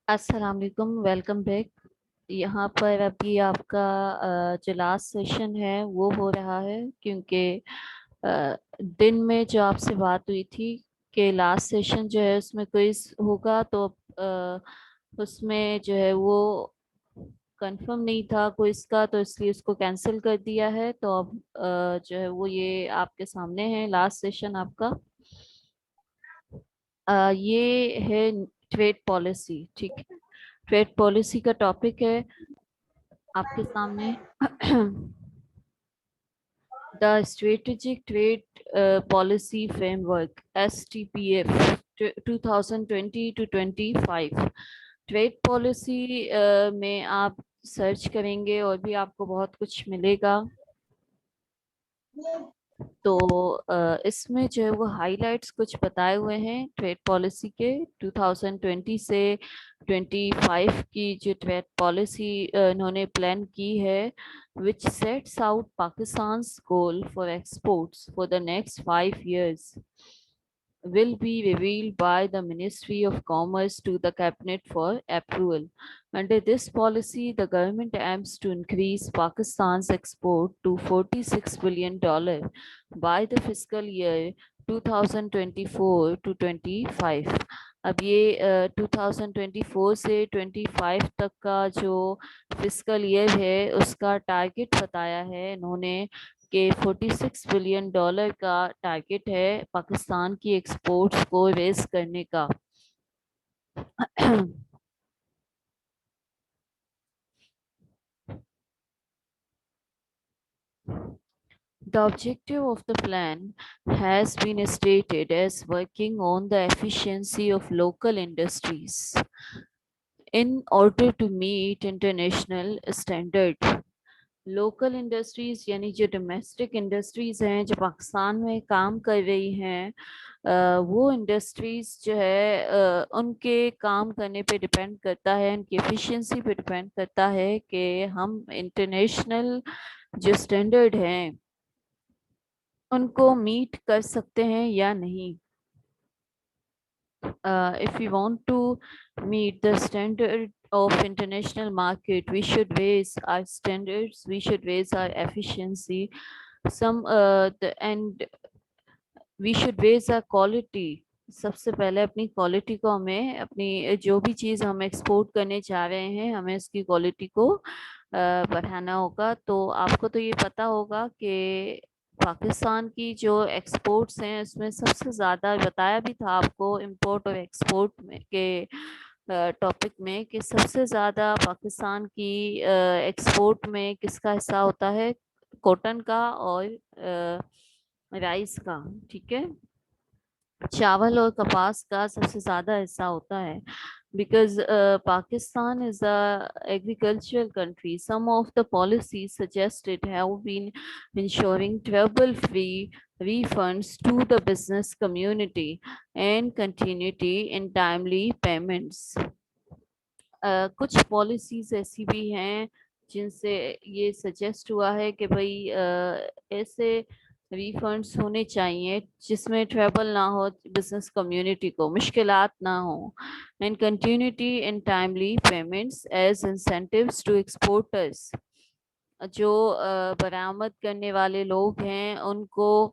अस्सलाम वालेकुम, welcome back. यहाँ पर अभी आपका जो लास्ट सेशन है वो हो रहा है, क्योंकि दिन में जो आपसे बात हुई थी कि लास्ट सेशन जो है उसमें क्विज होगा, तो उसमें जो है वो कंफर्म नहीं था क्विज का, तो इसलिए उसको कैंसिल कर दिया है। तो अब जो है वो ये आपके सामने है लास्ट सेशन आपका। ये है ट्रेड पॉलिसी, ठीक है। ट्रेड पॉलिसी का टॉपिक है आपके सामने। The strategic trade policy framework STPF 2020 to 25। Trade policy में आप सर्च करेंगे और भी आपको बहुत कुछ मिलेगा। तो इसमें जो है वो हाइलाइट्स कुछ बताए हुए हैं ट्रेड पॉलिसी के। 2020 से 25 की जो ट्रेड पॉलिसी इन्होंने प्लान की है, which sets out Pakistan's goal for exports for the next 5 years, will be revealed by the Ministry of Commerce to the Cabinet for approval. Under this policy, the government aims to increase Pakistan's export to $46 billion by the fiscal year 2024 to 25। अब ये 2024 से 25 तक का जो fiscal year है उसका target बताया है इन्होंने कि $46 बिलियन का टारगेट है पाकिस्तान की एक्सपोर्ट्स को रेज करने का। The objective of the plan has been stated as working on the efficiency of local industries in order to meet international standard। Local industries यानी जो डोमेस्टिक इंडस्ट्रीज हैं जो पाकिस्तान में काम कर रही हैं, वो इंडस्ट्रीज जो है उनके काम करने पे डिपेंड करता है, उनकी एफिशिएंसी पे डिपेंड करता है कि हम इंटरनेशनल जो स्टैंडर्ड हैं उनको मीट कर सकते हैं या नहीं। If we want to meet the standard of international market, we should raise our standards, we should raise our efficiency, and we should raise our quality। सबसे पहले अपनी क्वालिटी को, हमें अपनी जो भी चीज़ हम एक्सपोर्ट करने जा रहे हैं हमें उसकी क्वालिटी को बढ़ाना होगा। तो आपको तो ये पता होगा कि पाकिस्तान की जो एक्सपोर्ट्स हैं उसमें सबसे ज़्यादा, बताया भी था आपको इंपोर्ट और एक्सपोर्ट में के टॉपिक में, कि सबसे ज़्यादा पाकिस्तान की एक्सपोर्ट में किसका हिस्सा होता है, कॉटन का और राइस का, ठीक है। चावल और कपास का सबसे ज़्यादा हिस्सा होता है। Because Pakistan is a agricultural country, some of the policies suggested have been ensuring trouble-free refunds to the business community and continuity in timely payments। कुछ पॉलिसीज ऐसी भी हैं जिनसे ये सजेस्ट हुआ है कि भाई ऐसे रिफंड्स होने चाहिए जिसमें ट्रबल ना हो, बिजनेस कम्युनिटी को मुश्किलात ना हो, and continuity in timely payments as incentives to exporters. जो बरामद करने वाले लोग हैं उनको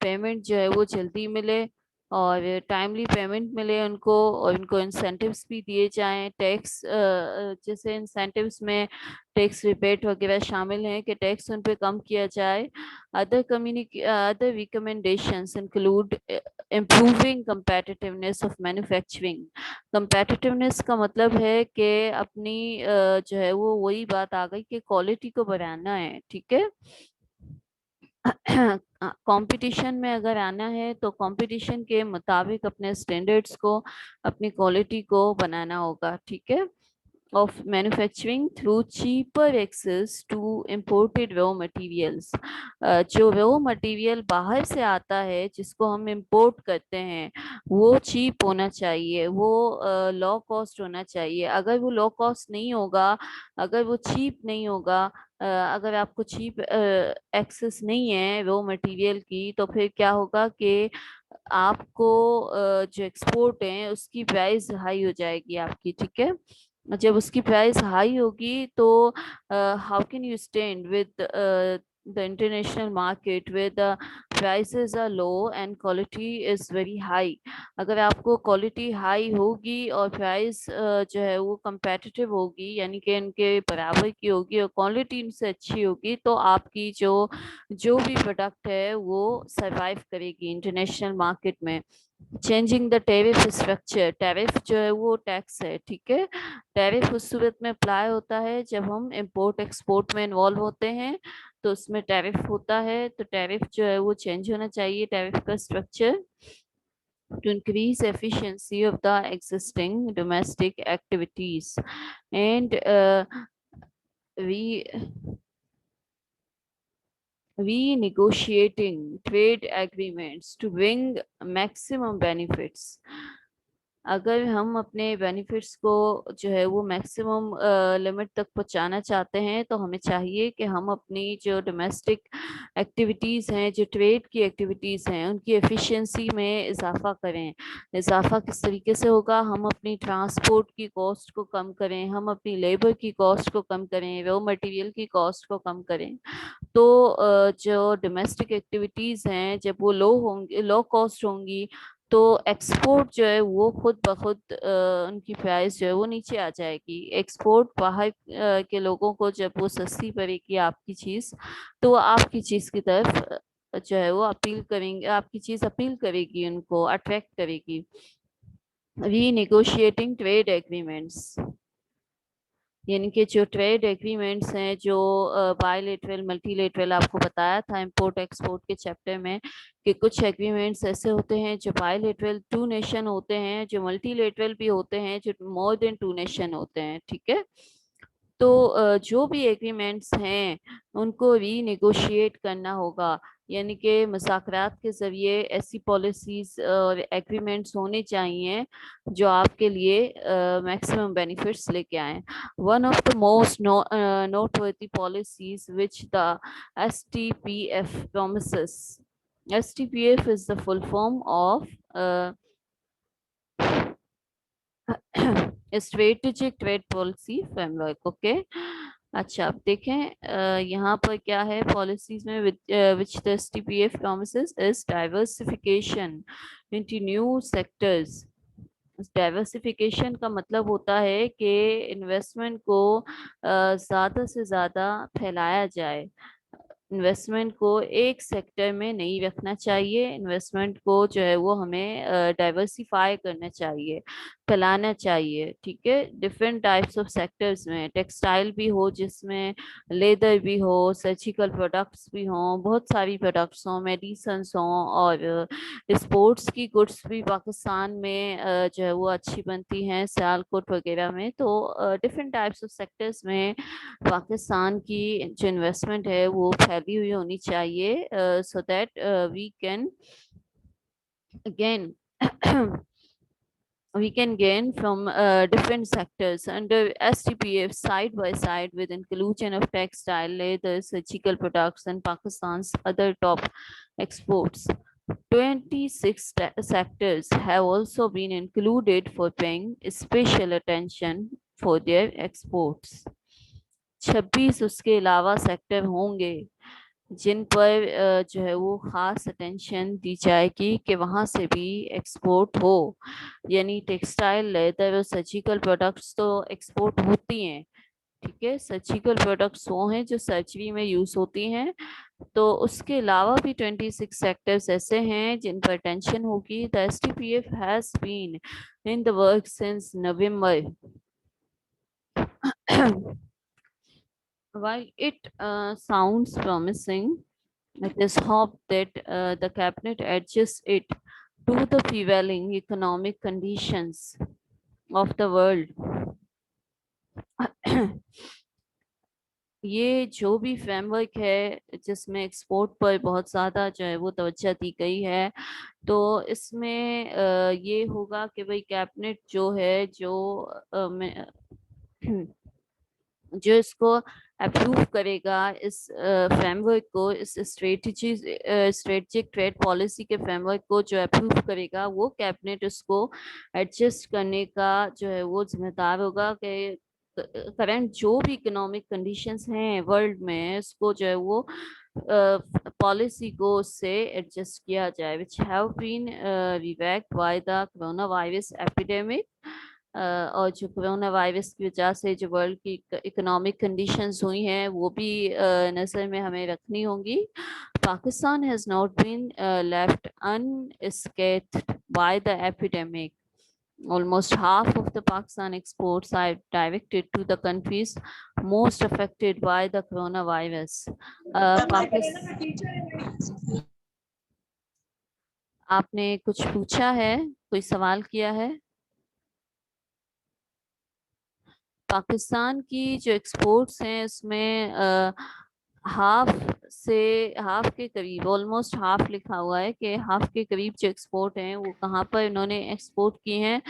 पेमेंट जो है वो जल्दी मिले और टाइमली पेमेंट मिले उनको, और उनको इंसेंटिव्स भी दिए जाएं। टैक्स जैसे इंसेंटिव्स में टैक्स रिबेट वगैरह शामिल हैं कि टैक्स उन पे कम किया जाए। Other recommendations include improving competitiveness of manufacturing. competitiveness का मतलब है कि अपनी जो है वो वही बात आ गई कि क्वालिटी को बढ़ाना है, ठीक है। कंपटीशन में अगर आना है तो कंपटीशन के मुताबिक अपने स्टैंडर्ड्स को, अपनी क्वालिटी को बनाना होगा, ठीक है। of manufacturing through cheaper access to imported raw materials. जो raw material बाहर से आता है जिसको हम import करते हैं वो cheap होना चाहिए, वो low cost होना चाहिए. अगर वो low cost नहीं होगा, अगर वो cheap नहीं होगा, अगर आपको cheap access नहीं है raw material की, तो फिर क्या होगा कि आपको जो एक्सपोर्ट है उसकी प्राइस हाई हो जाएगी आपकी. ठीक है, जब उसकी प्राइस हाई होगी तो how can you stand with the international market where the prices are low and quality is very high. अगर आपको क्वालिटी हाई होगी और प्राइस जो है वो competitive होगी, यानी कि इनके बराबर की होगी और क्वालिटी इनसे अच्छी होगी, तो आपकी जो भी प्रोडक्ट है वो सरवाइव करेगी इंटरनेशनल मार्केट में. Changing the tariff structure, tariff जो है वो टैक्स है. ठीक है, टैरिफ उस सूरत में अप्लाई होता है जब हम इंपोर्ट एक्सपोर्ट में इन्वॉल्व होते हैं, तो उसमें टैरिफ होता है. तो टैरिफ जो है वो चेंज होना चाहिए, टैरिफ का structure, to increase efficiency of the existing domestic activities. And we negotiating trade agreements to bring maximum benefits. अगर हम अपने बेनिफिट्स को जो है वो मैक्सिमम लिमिट तक पहुंचाना चाहते हैं, तो हमें चाहिए कि हम अपनी जो डोमेस्टिक एक्टिविटीज़ हैं, जो ट्रेड की एक्टिविटीज़ हैं, उनकी एफिशिएंसी में इजाफा करें. इजाफा किस तरीके से होगा? हम अपनी ट्रांसपोर्ट की कॉस्ट को कम करें, हम अपनी लेबर की कॉस्ट को कम करें, रॉ मटेरियल की कॉस्ट को कम करें. तो जो डोमेस्टिक एक्टिविटीज़ हैं जब वो लो कॉस्ट होंगी, तो एक्सपोर्ट जो है वो खुद ब खुद उनकी प्राइस जो है वो नीचे आ जाएगी. एक्सपोर्ट बाहर के लोगों को जब वो सस्ती पड़ेगी आपकी चीज़, तो वो आपकी चीज़ की तरफ जो है वो अपील करेंगे, आपकी चीज़ अपील करेगी, उनको अट्रैक्ट करेगी. रीनेगोशिएटिंग ट्रेड एग्रीमेंट्स, यानी कि जो ट्रेड एग्रीमेंट्स हैं, जो बायलेटरल मल्टीलेटरल, आपको बताया था इंपोर्ट एक्सपोर्ट के चैप्टर में कि कुछ एग्रीमेंट्स ऐसे होते हैं जो बायलेटरल 2 नेशन होते हैं, जो मल्टीलेटरल भी होते हैं, जो मोर देन 2 नेशन होते हैं. ठीक है, तो जो भी एग्रीमेंट्स हैं उनको रीनेगोशिएट करना होगा, यानी कि मुज़ाकरात के ज़रिए ऐसी पॉलिसीज़ और एग्रीमेंट्स होने चाहिए जो आपके लिए मैक्सिमम बेनिफिट्स लेके आएँ. One of the most noteworthy policies which the STPF promises. STPF is the full form of strategic trade policy framework. Okay, अच्छा अब देखें यहाँ पर क्या है पॉलिसीज में. Which the STPF promises is diversification into new sectors. Diversification का मतलब होता है कि इन्वेस्टमेंट को ज़्यादा से ज़्यादा फैलाया जाए. इन्वेस्टमेंट को एक सेक्टर में नहीं रखना चाहिए, इन्वेस्टमेंट को जो है वो हमें डाइवर्सिफाई करना चाहिए, फैलाना चाहिए. ठीक है, डिफरेंट टाइप्स ऑफ सेक्टर्स में, टेक्सटाइल भी हो जिसमें लेदर भी हो, सर्जिकल प्रोडक्ट्स भी हों, बहुत सारी प्रोडक्ट्स हों, मेडिसन्स हों, और स्पोर्ट्स की गुड्स भी पाकिस्तान में जो है वो अच्छी बनती हैं, सियालकोट वगैरह में. तो डिफरेंट टाइप्स ऑफ सेक्टर्स में पाकिस्तान की जो इन्वेस्टमेंट है वो फैली हुई होनी चाहिए, so that we can again we can gain from different sectors under STPF side by side with inclusion of textile, leather, surgical products and Pakistan's other top exports. 26 sectors have also been included for paying special attention for their exports. 26 उसके अलावा sector होंगे जिन पर जो है वो ख़ास attention दी जाएगी कि वहाँ से भी एक्सपोर्ट हो. यानी टेक्सटाइल, लेदर और सर्जिकल प्रोडक्ट्स तो एक्सपोर्ट होती हैं. ठीक है, सर्जिकल प्रोडक्ट्स वो हैं जो सर्जरी में यूज़ होती हैं. तो उसके अलावा भी 26 सेक्टर्स ऐसे हैं जिन पर अटेंशन होगी. The STPF has been in the work since November. While it sounds promising, it is hoped that the cabinet adjusts it to the prevailing economic conditions of the world. ये जो भी framework है जिसमें export पर बहुत ज़्यादा जो है वो तवज्जो दी गई है, तो इसमें ये होगा कि भाई कैबिनेट जो है जो जो इसको अप्रूव करेगा, इस फ्रेमवर्क को, इस स्ट्रेटेजिक ट्रेड पॉलिसी के फ्रेमवर्क को जो अप्रूव करेगा, वो कैबिनेट उसको एडजस्ट करने का जो है वो जिम्मेदार होगा कि करंट जो भी इकोनॉमिक कंडीशंस हैं वर्ल्ड में, इसको जो है वो पॉलिसी को उससे एडजस्ट किया जाए, which have been ravaged by the corona virus epidemic. और जो कोरोना वायरस की वजह से जो वर्ल्ड की इकोनॉमिक कंडीशंस हुई हैं वो भी नज़र में हमें रखनी होंगी। Pakistan has not been left unscathed by the epidemic. Almost half of the Pakistan exports are directed to the countries most affected by the coronavirus. आपने कुछ पूछा है, कोई सवाल किया है? पाकिस्तान की जो एक्सपोर्ट्स हैं उसमें हाफ से हाफ के करीब, ऑलमोस्ट हाफ लिखा हुआ है कि हाफ के करीब जो एक्सपोर्ट हैं वो कहाँ पर इन्होंने एक्सपोर्ट की हैं,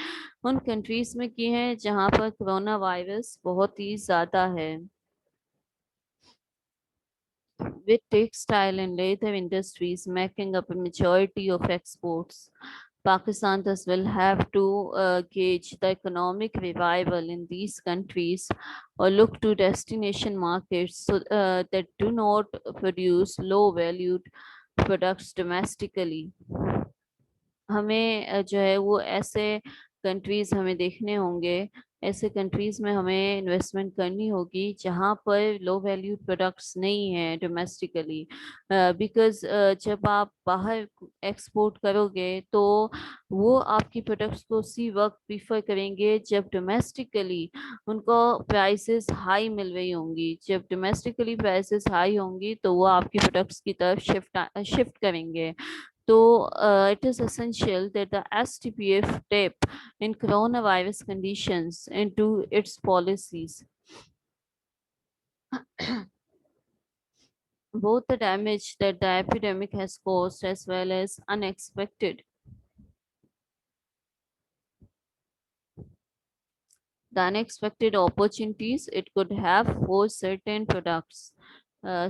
उन कंट्रीज में की हैं जहाँ पर कोरोना वायरस बहुत ही ज़्यादा है। With textile and leather industries making up a majority of exports, Pakistan thus will have to gauge the economic revival in these countries or look to destination markets so, that do not produce low valued products domestically. हमें जो है वो ऐसे countries हमें देखने होंगे, ऐसे countries में हमें इन्वेस्टमेंट करनी होगी जहाँ पर लो वैल्यू प्रोडक्ट्स नहीं हैं डोमेस्टिकली, बिकॉज जब आप बाहर एक्सपोर्ट करोगे तो वो आपकी प्रोडक्ट्स को उसी वक्त प्रीफर करेंगे जब डोमेस्टिकली उनको प्राइसेस हाई मिल रही होंगी। जब डोमेस्टिकली प्राइसेस हाई होंगी तो वो आपकी प्रोडक्ट्स की तरफ शिफ्ट करेंगे। So it is essential that the STPF tap in coronavirus conditions into its policies. Both the damage that the epidemic has caused as well as the unexpected opportunities it could have for certain products.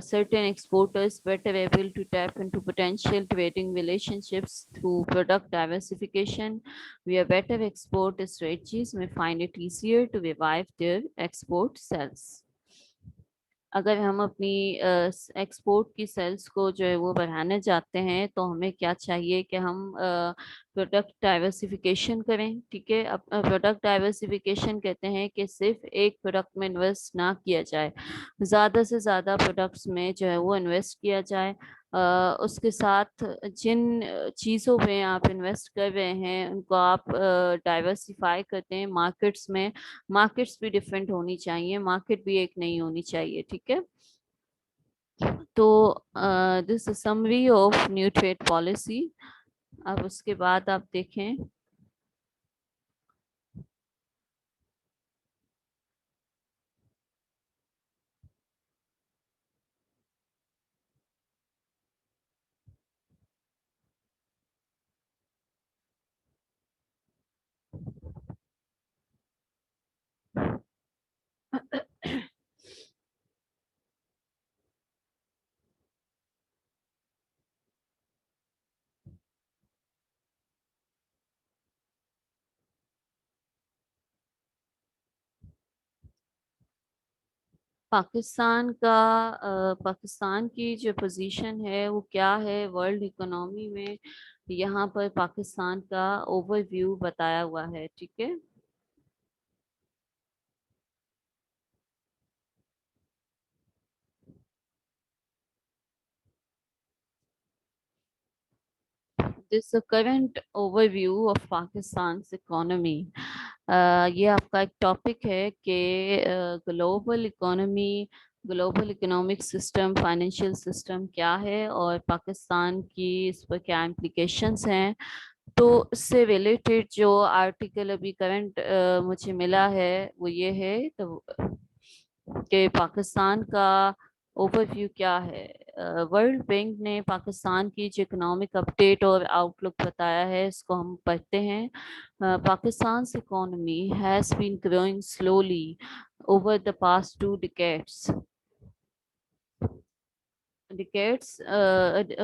Certain exporters better able to tap into potential trading relationships through product diversification, where better export strategies may find it easier to revive their export sales. अगर हम अपनी export की sales को जो है वो बढ़ाना चाहते हैं तो हमें क्या चाहिए कि हम प्रोडक्ट डाइवर्सिफिकेशन करें। ठीक है, अब प्रोडक्ट डाइवर्सिफिकेशन कहते हैं कि सिर्फ एक प्रोडक्ट में इन्वेस्ट ना किया जाए, ज़्यादा से ज़्यादा प्रोडक्ट्स में जो है वो इन्वेस्ट किया जाए। उसके साथ जिन चीज़ों में आप इन्वेस्ट कर रहे हैं उनको आप डाइवर्सिफाई करते हैं मार्केट्स में। मार्केट्स भी डिफरेंट होनी चाहिए, मार्केट भी एक नहीं होनी चाहिए। ठीक है, तो this is summary of new trade policy. अब उसके बाद आप देखें पाकिस्तान का पाकिस्तान की जो पोजीशन है वो क्या है वर्ल्ड इकोनॉमी में, यहाँ पर पाकिस्तान का ओवरव्यू बताया हुआ है। ठीक है, this current overview of Pakistan economy. ये आपका एक टॉपिक है कि global economy, global economic system, financial system क्या है और पाकिस्तान की इस पर क्या इम्प्लिकेशंस हैं। تو اس سے ریلیٹڈ جو آرٹیکل ابھی کرنٹ مجھے ملا ہے وہ یہ ہے کہ پاکستان کا اوور ویو کیا ہے. ورلڈ بینک نے پاکستان کی جو اکنامک اپڈیٹ اور آؤٹ لک بتایا ہے اس کو ہم پڑھتے ہیں. Pakistan's economy has been growing slowly over the past 2 decades.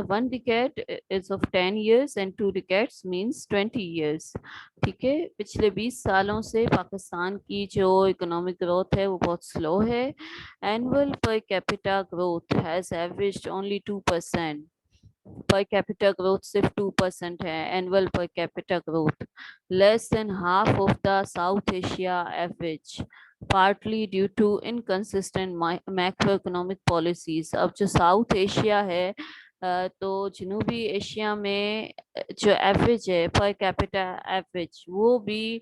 One decade is of 10 years and 2 decades means 20 years. ٹھیک ہے. پچھلے 20 سالوں سے پاکستان کی جو اکنامک گروتھ ہے وہ بہت سلو ہے. Annual per capita growth has averaged only 2%. Per capita growth صرف 2% ہے. Annual per capita growth less than half of the South Asia average, partly due to inconsistent macro economic policies. اب جو south Asia ہے تو جنوبی Asia میں جو average ہے پر کیپیٹا ایوریج وہ بھی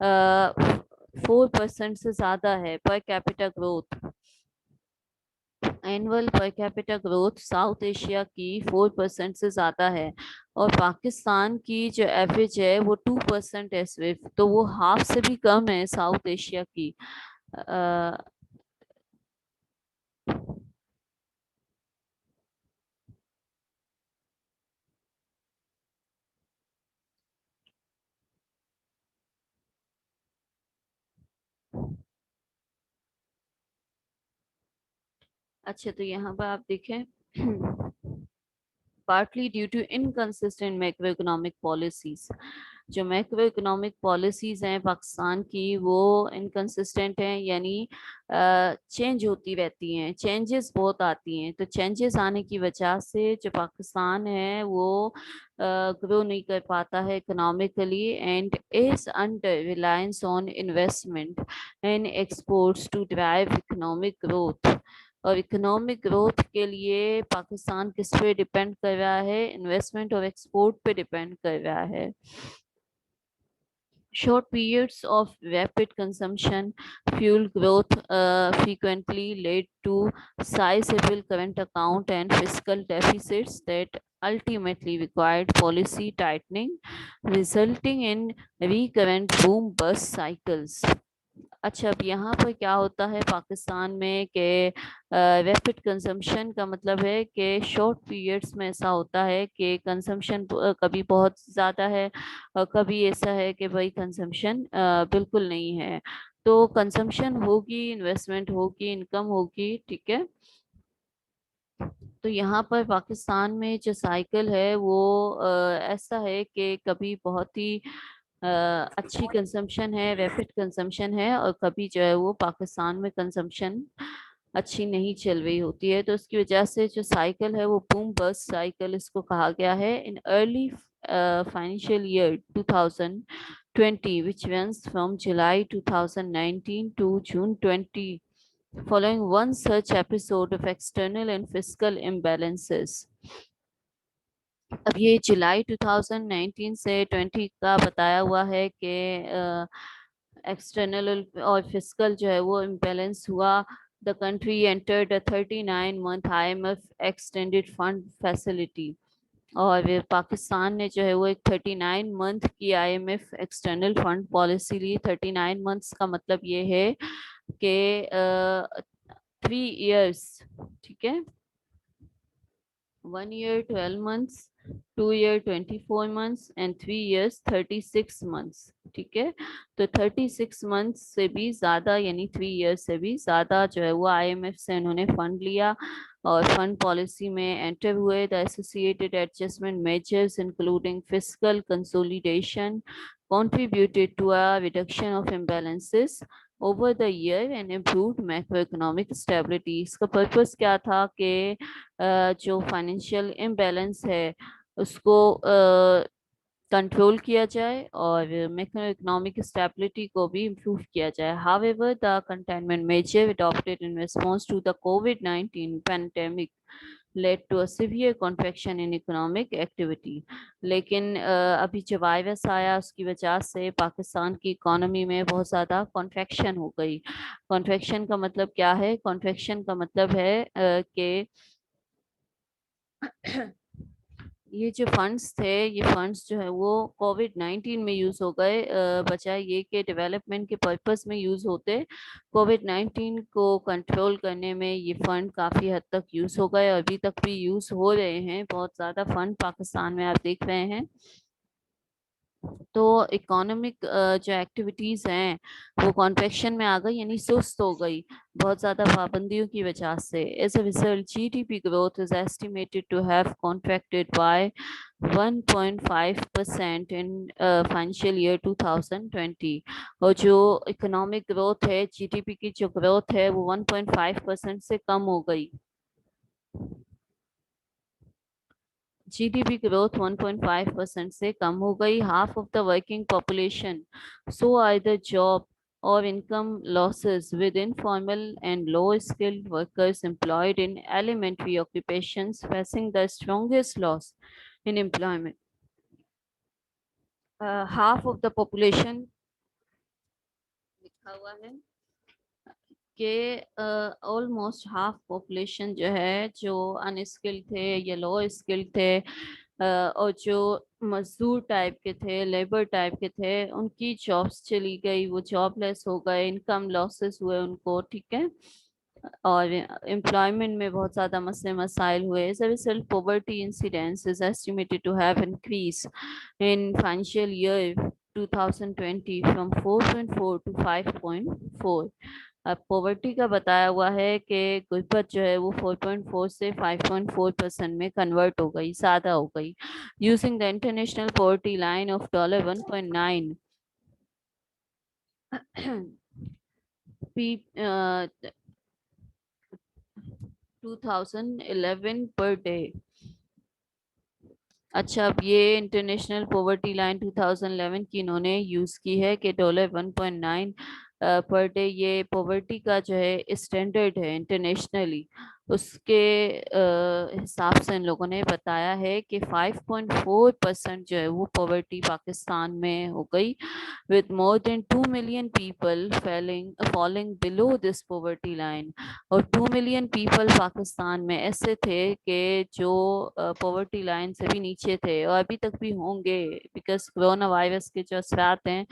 4% سے زیادہ ہے پر capita growth. Annual per capita growth south Asia کی 4% سے زیادہ ہے اور پاکستان کی جو ایوریج ہے وہ 2% ہے صرف, تو وہ ہاف سے بھی کم ہے ساؤتھ ایشیا کی. اچھا تو یہاں پر آپ دیکھیں partly due to inconsistent macroeconomic policies. جو میکرو اکنامک پالیسیز ہیں پاکستان کی وہ انکنسسٹنٹ ہیں, یعنی چینج ہوتی رہتی ہیں, چینجز بہت آتی ہیں. تو چینجز آنے کی وجہ سے جو پاکستان ہے وہ گرو نہیں کر پاتا ہے economically and is under reliance on investment and exports to drive economic growth. اور اکنامک گروتھ کے لیے پاکستان کس پہ ڈیپینڈ کر رہا ہے؟ انویسٹمنٹ اور ایکسپورٹ پہ ڈیپینڈ کر رہا ہے. Short periods of rapid consumption fuel growth frequently led to sizable current account and fiscal deficits that ultimately required policy tightening, resulting in recurrent boom bust cycles. اچھا اب یہاں پر کیا ہوتا ہے پاکستان میں کہ ریپڈ کنزمپشن کا مطلب ہے کہ شارٹ پیریڈس میں ایسا ہوتا ہے کہ کنزمپشن کبھی بہت زیادہ ہے اور کبھی ایسا ہے کہ بھائی کنزمپشن بالکل نہیں ہے. تو کنزمپشن ہوگی, انویسٹمنٹ ہوگی, انکم ہوگی, ٹھیک ہے. تو یہاں پر پاکستان میں جو سائیکل ہے وہ ایسا ہے کہ کبھی بہت ہی اچھی کنزمپشن ہے, ریپڈ کنزمپشن ہے, اور کبھی جو ہے وہ پاکستان میں کنزمپشن اچھی نہیں چل رہی ہوتی ہے. تو اس کی وجہ سے جو سائیکل ہے وہ بوم بسٹ سائیکل اس کو کہا گیا ہے. In early financial year 2020 which runs from July 2019 to June 20 following one such episode of external and fiscal imbalances. اب یہ جولائی 2019 سے 20 کا بتایا ہوا ہے کہ ایکسٹرنل اور فسکل جو ہے وہ امبیلنس ہوا. The country entered a 39-month IMF extended fund facility. اور پاکستان نے جو ہے وہ ایک 39 منتھ کی I M F external fund policy لی. 39 منتھس کا مطلب یہ ہے کہ 3 years, ٹھیک ہے, 1 year 12 months, 2 year 24 months and 3 years 36 months. ٹھیک ہے, تو 36 months سے بھی زیادہ یعنی 3 years سے بھی زیادہ جو ہے وہ آئی ایم ایف سے انہوں نے فنڈ لیا اور فنڈ پالیسی میں انٹر ہوئے. The associated adjustment measures including fiscal consolidation contributed to a reduction of imbalances over the year and improved macroeconomic stability. اس کا پرپس کیا تھا کہ جو فائنینشیل امبیلنس ہے اس کو کنٹرول کیا جائے اور میکرو اکنامک اسٹیبلٹی کو بھی امپروو کیا جائے. However, the containment measure adopted in response to the COVID-19 pandemic led to a severe contraction in economic activity. لیکن ابھی جو وائرس آیا اس کی وجہ سے پاکستان کی اکانومی میں بہت زیادہ کنٹریکشن ہو گئی. کنٹریکشن کا مطلب کیا ہے؟ کنٹریکشن کا مطلب ہے کہ یہ جو فنڈس تھے یہ فنڈس جو ہے وہ کووڈ-19 میں یوز ہو گئے، بجائے یہ کہ ڈیولپمنٹ کے پرپس میں یوز ہوتے۔ کووڈ-19 کو کنٹرول کرنے میں یہ فنڈ کافی حد تک یوز ہو گئے اور ابھی تک بھی یوز ہو رہے ہیں۔ بہت زیادہ فنڈ پاکستان میں آپ دیکھ رہے ہیں۔ تو اکانومک جو ایکٹیویٹیز ہیں وہ کانٹریکشن میں آ گئی، یعنی سست ہو گئی بہت زیادہ پابندیوں کی وجہ سے۔ As a result, GDP growth is estimated to have contracted by 1.5% in financial year 2020۔ اور جو اکنامک گروتھ ہے، جی ڈی پی کی جو گروتھ ہے وہ 1.5% سے کم ہو گئی۔ جی ڈی پی growth 1.5% سے کم ہو گئی۔ Half of the working population saw either job or income losses, with informal and low-skilled workers employed in elementary occupations facing the strongest loss in employment۔ Half of the population لکھا ہوا ہے کہ almost half population جو ہے جو ان skill تھے یا لو skill تھے اور جو مزدور ٹائپ کے تھے، لیبر ٹائپ کے تھے، ان کی جابس چلی گئی، وہ جاب لیس ہو گئے، انکم لاسز ہوئے ان کو، ٹھیک ہے، اور امپلائمنٹ میں بہت زیادہ مسئلے مسائل ہوئے۔ As a result, poverty incidence is estimated to have increased in financial year 2020 from 4.4 to 5.4۔ اب پاورٹی کا بتایا ہوا ہے کہ غربت جو ہے وہ 4.4 سے 5.4% میں کنورٹ ہو گئی، زیادہ ہو گئی۔ Using the international poverty line of $1.9 $2011 per day. اچھا، اب یہ انٹرنیشنل پاورٹی لائن 2011 کی انہوں نے یوز کی ہے کہ $1.9 پر ڈے یہ پاورٹی کا جو ہے اسٹینڈرڈ ہے انٹرنیشنلی، اس کے حساب سے ان لوگوں نے بتایا ہے کہ 5.4% جو ہے وہ پاورٹی پاکستان میں ہو گئی، with more than 2 million people falling below this poverty line۔ اور 2 ملین پیپل پاکستان میں ایسے تھے کہ جو پاورٹی لائن سے بھی نیچے تھے اور ابھی تک بھی ہوں گے، بیکاز کرونا وائرس کے جو اثرات ہیں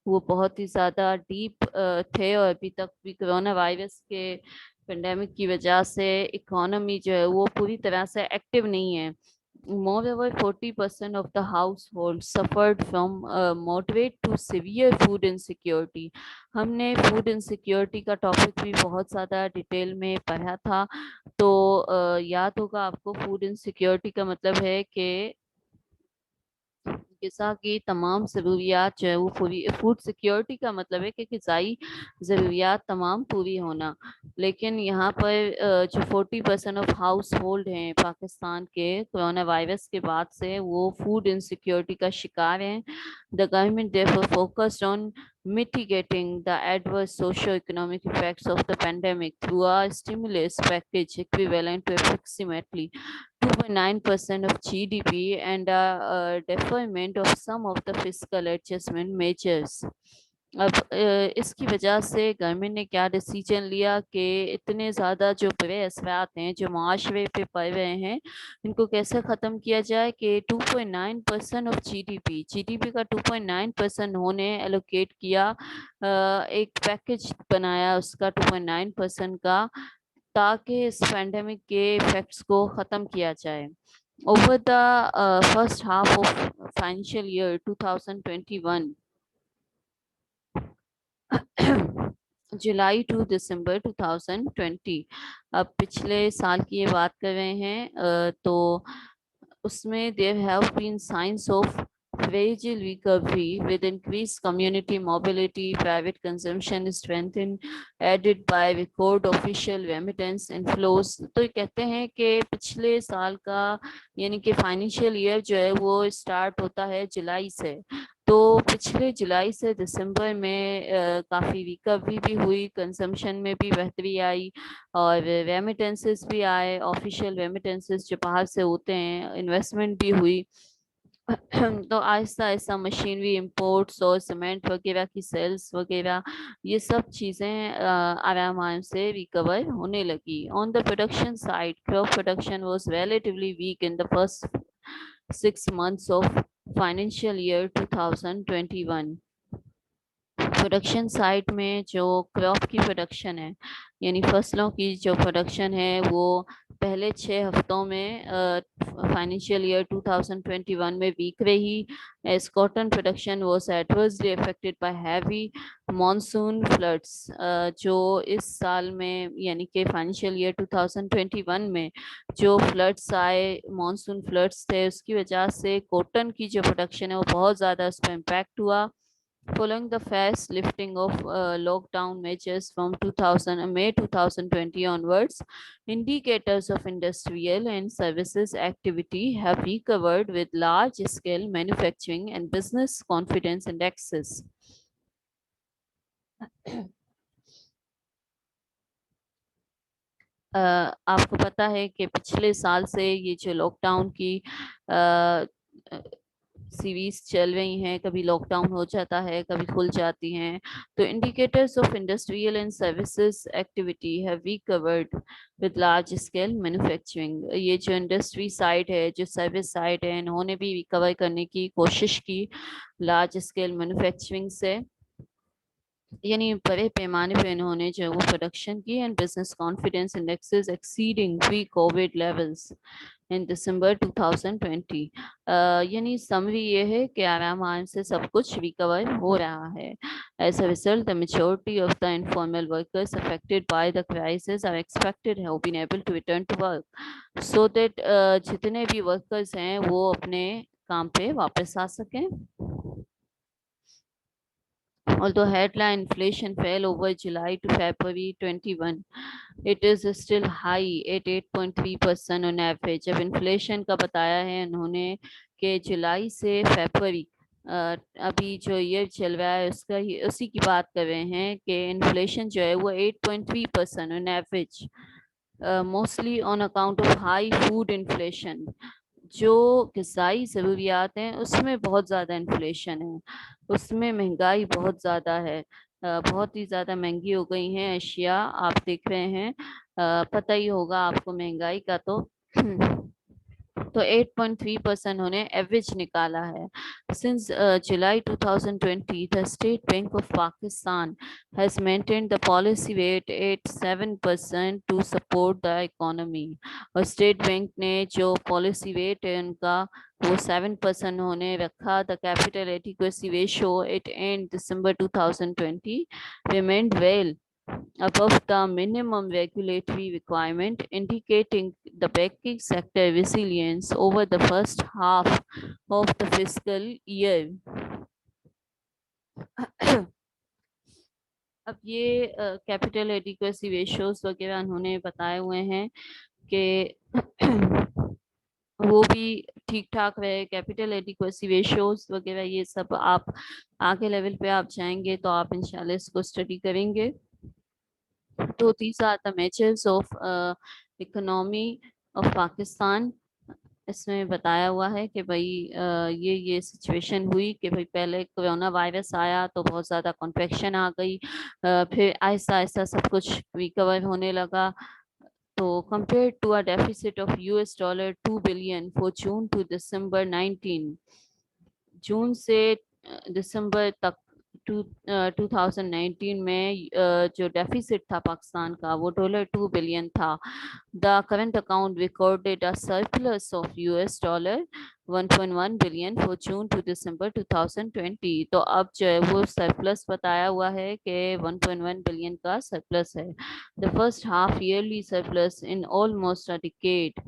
وہ بہت ہی زیادہ ڈیپ تھے، اور ابھی تک بھی کرونا وائرس کے پینڈیمک کی وجہ سے اکانومی جو ہے وہ پوری طرح سے ایکٹیو نہیں ہے۔ Moreover, 40% of the households suffered from moderate to severe food insecurity۔ ہم نے فوڈ انسیکیورٹی کا ٹاپک بھی بہت زیادہ ڈیٹیل میں پڑھا تھا، تو یاد ہوگا آپ کو، فوڈ انسیکیورٹی کا مطلب ہے کہ غذا کی تمام ضروریات جو ہے وہ پوری، فوڈ سیکیورٹی کا مطلب ہے کہ غذائی ضروریات تمام پوری ہونا، لیکن یہاں پر جو 40% آف ہاؤس ہولڈ ہیں پاکستان کے کرونا وائرس کے بعد سے وہ فوڈ انسیکیورٹی کا شکار ہیں۔ The government therefore focused on mitigating the adverse socio-economic effects of the pandemic through a stimulus package equivalent to approximately 2.9% of GDP and a deferment of some of the fiscal adjustment measures۔ اب اس کی وجہ سے government نے کیا decision لیا کہ اتنے زیادہ جو برے اثرات ہیں جو معاشرے پہ پڑ رہے ہیں ان کو کیسے ختم کیا جائے، کہ 2.9% آف جی ڈی پی کا 2.9% ہونے ایلوکیٹ کیا، ایک پیکج بنایا اس کا 2.9% کا، تاکہ اس پینڈیمک کے ایفیکٹس کو ختم کیا جائے۔ Over the first half of financial year 2021 July to December 2020، اب پچھلے سال کی یہ بات کر رہے ہیں، تو اس میں there have been signs of gradual recovery with increased community mobility, private consumption is strengthened, added by record official remittance inflows۔ تو یہ کہتے ہیں کہ پچھلے سال کا یعنی کہ فائنینشیل ایئر جو ہے وہ اسٹارٹ ہوتا ہے جولائی سے، تو پچھلے جولائی سے دسمبر میں کافی ریکوری بھی ہوئی، کنزمپشن میں بھی بہتری آئی، اور ریمیٹنسز بھی آئے، آفیشیل ریمیٹنسز جو باہر سے ہوتے ہیں، انویسٹمنٹ بھی ہوئی۔ تو آہستہ آہستہ مشینری امپورٹس اور سیمنٹ وغیرہ کی سیلز وغیرہ یہ سب چیزیں آرام آرام سے ریکور ہونے لگی۔ On the production side, crop production was relatively weak in the first 6 months of financial year 2021. Production side में जो क्रॉप की प्रोडक्शन है, यानी फसलों की जो प्रोडक्शन है, वो पहले 6 हफ्तों में फाइनेंशियल ईयर 2021 में वीक रही, as cotton production was adversely affected by heavy monsoon floods. जो इस साल में यानी कि फाइनेंशियल ईयर 2021 में जो फ्लड्स आए, मॉनसून फ्लड्स थे, उसकी वजह से कॉटन की जो प्रोडक्शन है वो बहुत ज़्यादा उस पर इम्पैक्ट हुआ। Following the fast lifting of lockdown measures from May 2020 onwards, indicators of industrial and services activity have recovered with large-scale manufacturing and business confidence indexes. आपको पता है कि पिछले साल से ये जो लॉकडाउन की सीरीज चल रही हैं, कभी लॉकडाउन हो जाता है, कभी खुल जाती हैं, तो indicators of industrial and services activity have recovered with large scale manufacturing. ये जो इंडस्ट्री साइड है, जो सर्विस साइड है, इन्होंने भी रिकवर करने की कोशिश की लार्ज स्केल मैन्युफैक्चरिंग से, यानी बड़े पैमाने पे इन्होंने जो वो प्रोडक्शन की, and business confidence indexes exceeding pre covid levels in December 2020। यानी समरी ये है कि आराम से सब कुछ रिकवर हो रहा है। As a result, the majority of the informal workers affected by the crisis are expected have been able to return to work so that जितने भी वर्कर्स हैं वो अपने काम पे वापस आ सकें। Although headline inflation fell over July to February 21, it is still high at 8.3% on average. जब इन्फ्लेशन का बताया है उन्होंने कि जुलाई से फरवरी अभी जो ईयर चल रहा है उसका उसी की बात कर रहे हैं कि इन्फ्लेशन जो है वो 8.3% on average, mostly on account of high food inflation. जो ग़िज़ाई ज़रूरियात हैं उसमें बहुत ज़्यादा इन्फ्लेशन है, उसमें महंगाई बहुत ज़्यादा है, बहुत ही ज़्यादा महंगी हो गई हैं अशिया। आप देख रहे हैं, पता ही होगा आपको महंगाई का। तो 8.3% उन्होंने एवरेज निकाला है। Since July 2020 the State Bank of Pakistan has maintained the policy rate at 7% to support the economy. और स्टेट बैंक ने जो पॉलिसी रेट है उनका वो 7% उन्होंने रखा। The capital adequacy ratio at end December 2020 remained well above the minimum regulatory requirement, indicating the banking sector resilience over the first half of the fiscal year. अब ये capital adequacy ratios वगैरह उन्होंने बताए हुए हैं कि वो भी ठीक ठाक रहे। कैपिटल एडिक्वेसी रेशियोज वगैरह ये सब आप आगे लेवल पे आप जाएंगे तो आप इंशाल्लाह इसको स्टडी करेंगे। तो these are the measures of economy of Pakistan। इसमें बताया हुआ है कि भाई ये सिचुएशन हुई कि भाई पहले कोरोना वायरस आया तो बहुत ज़्यादा कॉन्ट्रैक्शन आ गई, फिर आहिस्ता आहिस्ता सब कुछ रिकवर होने लगा। तो compared to a deficit of $2 billion for June to December 19, जून से दिसंबर तक 2019 में जो डेफिसिट था पाकिस्तान का वो $2 बिलियन था। The current account recorded a surplus of $1.1 billion for June to December 2020। तो अब जो है वो सरप्लस बताया हुआ है कि 1.1 बिलियन का सरप्लस है। The first half yearly surplus in almost a decade.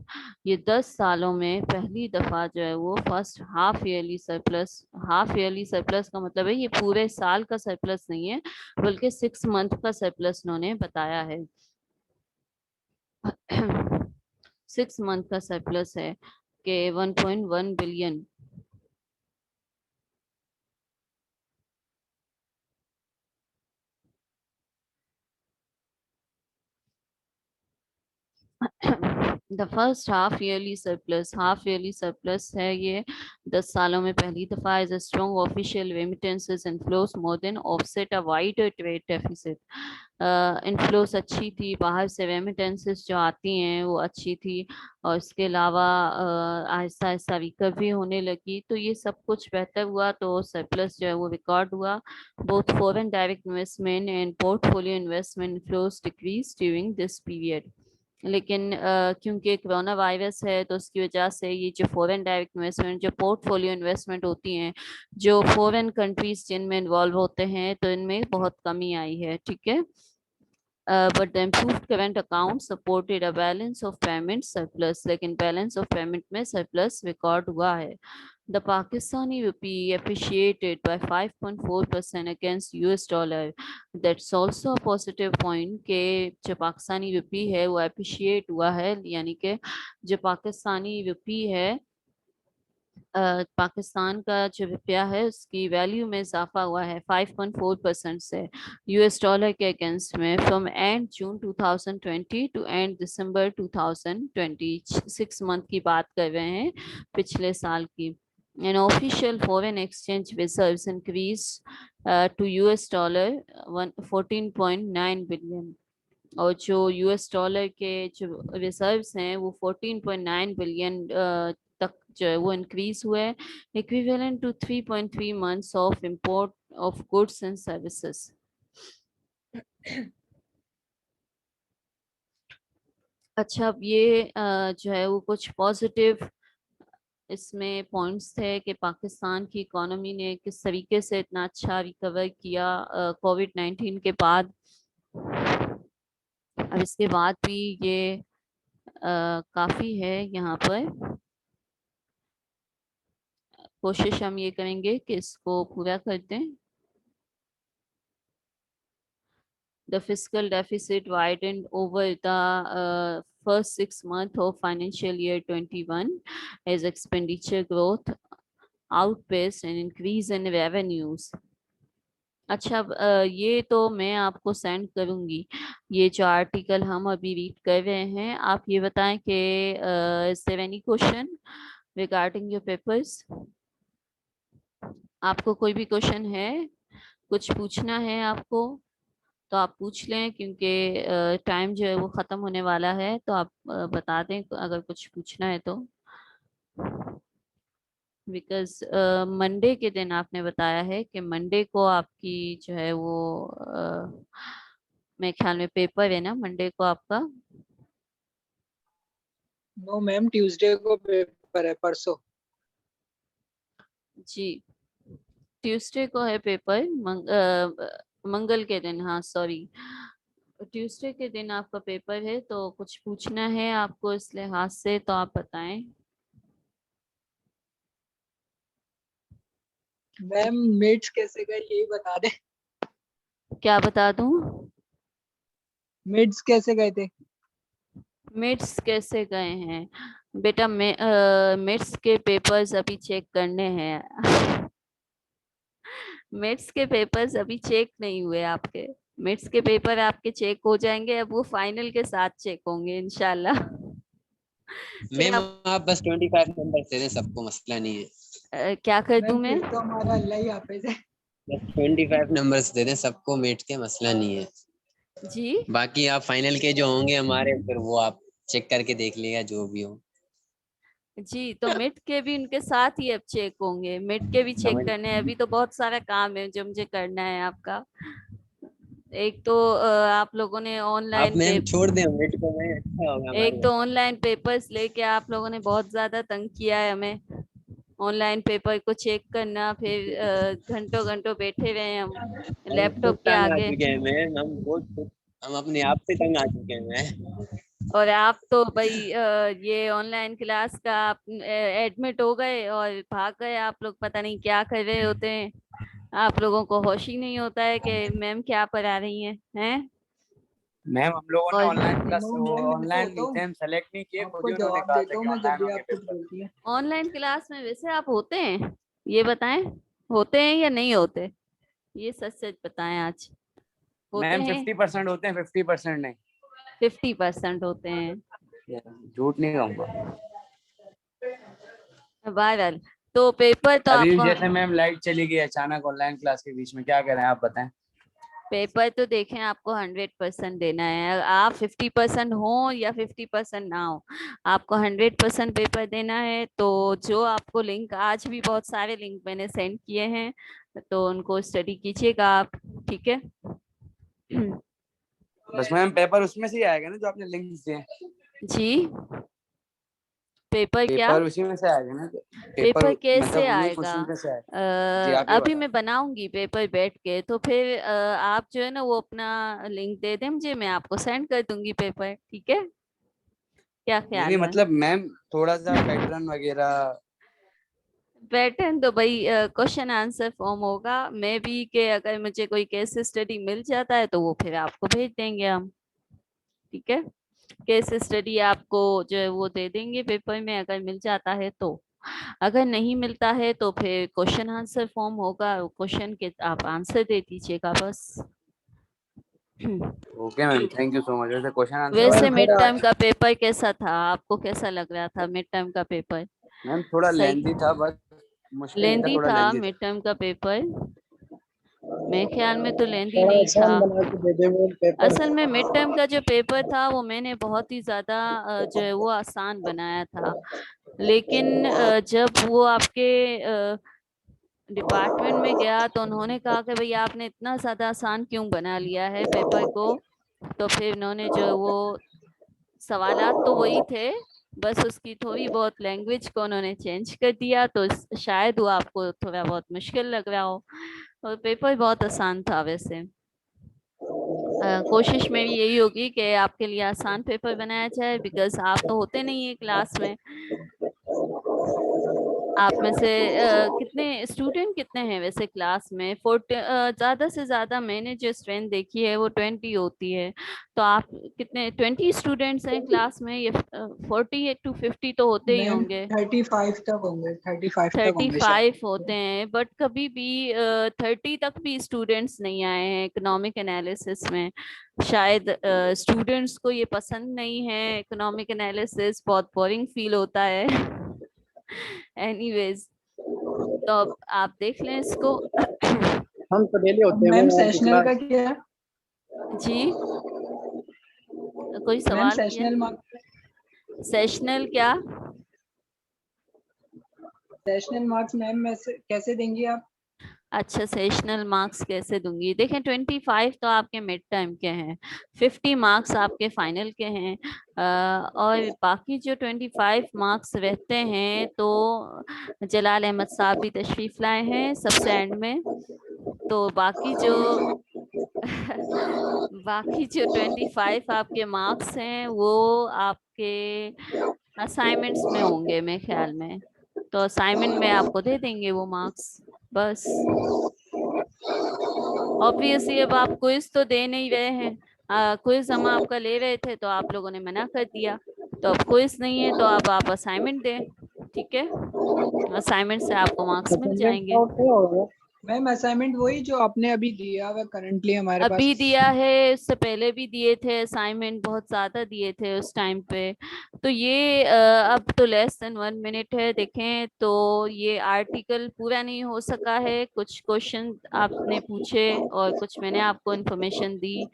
ये 10 सालों में पहली दफा जो है वो फर्स्ट हाफ ईयरली सरप्लस का मतलब है ये पूरे साल का सरप्लस नहीं है बल्कि 6 मंथ का सरप्लस उन्होंने बताया है। 6 मंथ का सरप्लस है कि 1.1 billion. The first half yearly surplus है ये 10 सालों में पहली दफा is a strong official remittances inflows more than offset a wider trade deficit. Inflows अच्छी थी, बाहर से रेमिटेंसेस जो आती हैं वो अच्छी थी, और इसके अलावा आहिस्ता आहिस्ता रिकवरी होने लगी, तो ये सब कुछ बेहतर हुआ, तो सरप्लस जो है वो रिकॉर्ड हुआ. Both foreign direct investment and portfolio investment inflows decrease during this period. लेकिन क्योंकि कोरोना वायरस है तो उसकी वजह से ये जो फॉरेन डायरेक्ट इन्वेस्टमेंट, जो पोर्टफोलियो इन्वेस्टमेंट होती हैं, जो फॉरेन कंट्रीज जिनमें इन्वॉल्व होते हैं, तो इनमें बहुत कमी आई है. ठीक है. But the improved current account supported a balance of payment surplus, लेकिन balance of payment में surplus record हुआ है. The Pakistani rupee appreciated by 5.4% against US dollar. That's also a positive point कि जो पाकिस्तानी रुपी है वो appreciate हुआ है, यानी कि जो पाकिस्तानी रुपी है, पाकिस्तान का जो रुपया है उसकी वैल्यू में इजाफा हुआ है 5.4% से यूएस डॉलर के अगेंस्ट में, from end June 2020 to end December 2020. 6 month की बात कर रहे हैं, पिछले साल की. And official foreign exchange reserves increased to US dollar 14.9 billion. और जो यूएस डॉलर के जो रिजर्व्स हैं वो 14.9 बिलियन तक जो है वो इंक्रीज हुए, equivalent to 3.3 months of import of goods and services. अच्छा, अब ये जो है वो कुछ पॉजिटिव इसमें पॉइंट्स थे कि पाकिस्तान की इकोनॉमी ने किस तरीके से इतना अच्छा रिकवर किया कोविड-19 के बाद. अब इसके बाद भी ये काफ़ी है. यहाँ पर कोशिश हम ये करेंगे कि इसको पूरा कर दें. The fiscal deficit widened over the first 6 months of financial year 21 as expenditure growth outpaced an increase in revenues. अच्छा, ये तो मैं आपको सेंड करूंगी, ये जो आर्टिकल हम अभी रीड कर रहे हैं. आप ये बताएं कि is there any question regarding your papers? आपको कोई भी क्वेश्चन है, कुछ पूछना है आपको, तो आप पूछ लें, क्योंकि टाइम जो है वो ख़त्म होने वाला है. तो आप बता दें अगर कुछ पूछना है तो. बिकॉज मंडे के दिन आपने बताया है कि मंडे को आपकी जो है वो मेरे ख्याल में पेपर है ना मंडे को आपका. नो मैम, ट्यूसडे को पेपर है, परसों. जी, ट्यूसडे को है पेपर. मंगल के दिन, हाँ सॉरी, ट्यूसडे के दिन आपका पेपर है. तो कुछ पूछना है आपको इस लिहाज से तो आप बताएं. मैम मिड्स कैसे गए यही बता दे. क्या बता दूं? मिड्स कैसे गए थे? मिड्स कैसे गए हैं बेटा? मिड्स के पेपर्स अभी चेक करने हैं. मिड्स के पेपर्स अभी चेक नहीं हुए आपके. मिड्स के पेपर आपके चेक हो जाएंगे, अब वो फाइनल के साथ चेक होंगे इंशाल्लाह. मैम आप बस 25 नंबर दे दें, सबको मसला नहीं है. क्या कर दूं मैम मैं? फिर तो हमारा अल्लाह ही हाफिज है. बस 25 नंबर्स दे दें सबको, मेट के मसला नहीं है. जी बाकी आप फाइनल के जो होंगे हमारे, फिर वो आप चेक करके देख लिएगा जो भी हो. जी, तो मिड के भी उनके साथ ही अब चेक होंगे. मिड के भी चेक करने हैं. अभी तो बहुत सारा काम है जो मुझे करना है आपका. एक तो आप लोगों ने आप ऑनलाइन मैम छोड़ दें मेट को, मैं अच्छा होगा हमारे एक तो ऑनलाइन पेपर्स लेके आप लोगों ने बहुत ज्यादा तंग किया है हमें. ऑनलाइन पेपर को चेक करना, फिर घंटों घंटों बैठे रहे हम हम खुद लैपटॉप के तंग आ आगे. चुके हैं मैम, हम अपने आप से तंग आ चुके हैं मैम. और आप तो भाई ये ऑनलाइन क्लास का आप एडमिट हो गए और भाग गए. आप लोग पता नहीं क्या कर रहे होते हैं. आप लोगों को होश ही नहीं होता है कि मैम क्या पढ़ा रही हैं. मैम हम लोगों ने और ऑनलाइन क्लास नो मैम, मैं तो ऑनलाइन होता ली हूँ, थी, हम सेलेक्ट नहीं किए, खुद आपको ही उन्होंने जवाब कहा देता था हूँ कि मैं जब ऑनलाइन भी होंगे आप कुछ पेपर. बोलती है. ऑनलाइन क्लास में वैसे आप होते हैं, ये बताएं, होते हैं या नहीं होते? ये सच सच बताएं आज. होते मैम हैं? 50% होते हैं, 50% नहीं. 50% होते हैं. झूठ नहीं कहूँगा। बहरहाल तो पेपर तो अभी आपको जैसे मैम लाइट चली गई अचानक ऑनलाइन क्लास के बीच में, क्या करें आप बताएं। पेपर तो देखें आपको 100% देना है, आप 50% हो या 50% ना हो, आपको 100% पेपर देना है। तो जो आपको लिंक, आज भी बहुत सारे लिंक मैंने सेंड किए हैं, तो उनको स्टडी कीजिएगा आप, ठीक है। बस मैम पेपर उसमें से ही आएगा ना जो आपने लिंक दिए? जी, पेपर क्या? पेपर उसी में से आएगा ना? पेपर कैसे मतलब उन्हीं आएगा? क्वेश्चन में से आएगा। जी, आप ही अभी बताओ। मैं बनाऊंगी पेपर बैठ के, तो फिर आप जो है ना वो अपना लिंक दे दें मुझे, मैं आपको सेंड कर दूंगी पेपर, ठीक है? क्या नहीं ख्याल है? मतलब मैम थोड़ा सा पैटर्न वगैरह। पैटर्न तो भाई क्वेश्चन आंसर फॉर्म होगा, मैं भी कि अगर मुझे कोई केस स्टडी मिल जाता है तो वो फिर आपको भेज देंगे हम, ठीक है। केस स्टडी आपको जो है वो दे देंगे पेपर में, अगर मिल जाता है तो। अगर नहीं मिलता है तो फिर क्वेश्चन आंसर फॉर्म होगा, क्वेश्चन के आप आंसर दे दीजिएगा बस। Okay ma'am, thank you so much. वैसे क्वेश्चन आंसर वैसे फिर मिड टर्म का पेपर कैसा था, आपको कैसा लग रहा था मिड टर्म का पेपर? मैम थोड़ा सही लेंथी था, बस मुश्किल नहीं था, लेंदी थोड़ा था लेंथी मिड था। टर्म का पेपर? मेरे ख्याल में तो लेंदी थोड़ा नहीं आसान था। बना के दे दे वो पेपर। असल में मिड टर्म का जो पेपर था वो मैंने बहुत ही ज्यादा जो है वो आसान बनाया था, लेकिन जब वो आपके डिपार्टमेंट में गया तो उन्होंने कहा कि भाई आपने इतना ज्यादा आसान क्यों बना लिया है पेपर को। तो फिर उन्होंने जो वो सवालात तो वही थे, बस उसकी थोड़ी बहुत लैंग्वेज को उन्होंने चेंज कर दिया, तो शायद वो आपको थोड़ा बहुत मुश्किल लग रहा हो। और पेपर बहुत आसान था वैसे। कोशिश मेरी यही होगी कि आपके लिए आसान पेपर बनाया जाए, बिकॉज आप तो होते नहीं है क्लास में। आप में से कितने स्टूडेंट कितने हैं वैसे क्लास में? 40, ज्यादा से ज्यादा मैंने जो स्ट्रेंथ देखी है वो 20 होती है। तो आप कितने 20 स्टूडेंट्स हैं क्लास में? ये 40 to 50 तो होते ही मैम होंगे। 35 तक होंगे, 35 तक होंगे शायद। 35 होते हैं, बट कभी भी 30 तक भी स्टूडेंट्स नहीं आए हैं इकोनॉमिक एनालिसिस में। शायद स्टूडेंट्स को ये पसंद नहीं है, इकोनॉमिक एनालिसिस बहुत बोरिंग फील होता है। एनीवेज, तो अब आप देख लें इसको। हम तो डेली होते हैं मैम। सेशनल का क्या है? जी, कोई मैम सवाल किया? सेशनल मार्क्स, सेशनल क्या? सेशनल मार्क्स मैम में से कैसे देंगी आप? अच्छा, सेशनल मार्क्स कैसे दूंगी? देखें 25 तो आपके मिड टर्म के हैं, 50 मार्क्स आपके फाइनल के हैं, और बाकी जो 25 मार्क्स रहते हैं तो जलाल अहमद साहब भी तशरीफ लाए हैं सबसे एंड में। तो बाकी जो बाकी जो 25 आपके मार्क्स हैं वो आपके असाइनमेंट्स में होंगे मेरे ख्याल में, तो असाइनमेंट में आपको दे देंगे वो मार्क्स बस। ऑब्वियसली अब आप क्विज तो दे नहीं रहे हैं, क्विज हम आपका ले रहे थे तो आप लोगों ने मना कर दिया, तो अब क्विज नहीं है तो अब आप असाइनमेंट दें, ठीक है। असाइनमेंट से आपको मार्क्स मिल जाएंगे। मैम असाइनमेंट वही जो आपने अभी दिया हुआ करंटली हमारे पास। अभी दिया है, उससे पहले भी दिए थे असाइनमेंट, बहुत ज्यादा दिए थे उस टाइम पे। तो ये अब तो लेस देन 1 मिनट है, देखें तो ये आर्टिकल पूरा नहीं हो सका है, कुछ क्वेश्चन आपने पूछे और कुछ मैंने आपको इन्फॉर्मेशन दी।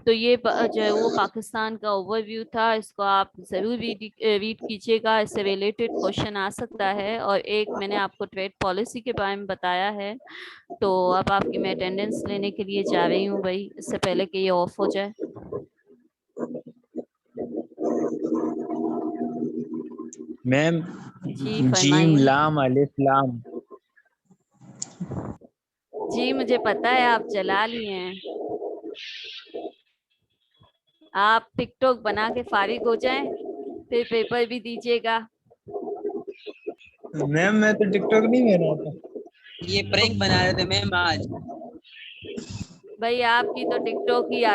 तो ये जो है वो पाकिस्तान का ओवरव्यू था, इसको आप जरूर रीड कीजिएगा, इससे रिलेटेड क्वेश्चन आ सकता है। और एक मैंने आपको ट्रेड पॉलिसी के बारे में बताया है। तो अब आपकी मैं अटेंडेंस लेने के लिए जा रही हूँ भाई, इससे पहले कि ये ऑफ हो जाए। मैम जी जीम फरमाइए। लाम अलिफ लाम। जी मुझे पता है आप जलाल ही हैं, आप टिकटॉक बना के फारिग हो जाएं फिर पेपर भी दीजिएगा। मैम मैं तो टिकटॉक नहीं बना था। ये प्रैंक बना रहे थे मैम आज। भाई आपकी तो टिकटॉक ही आती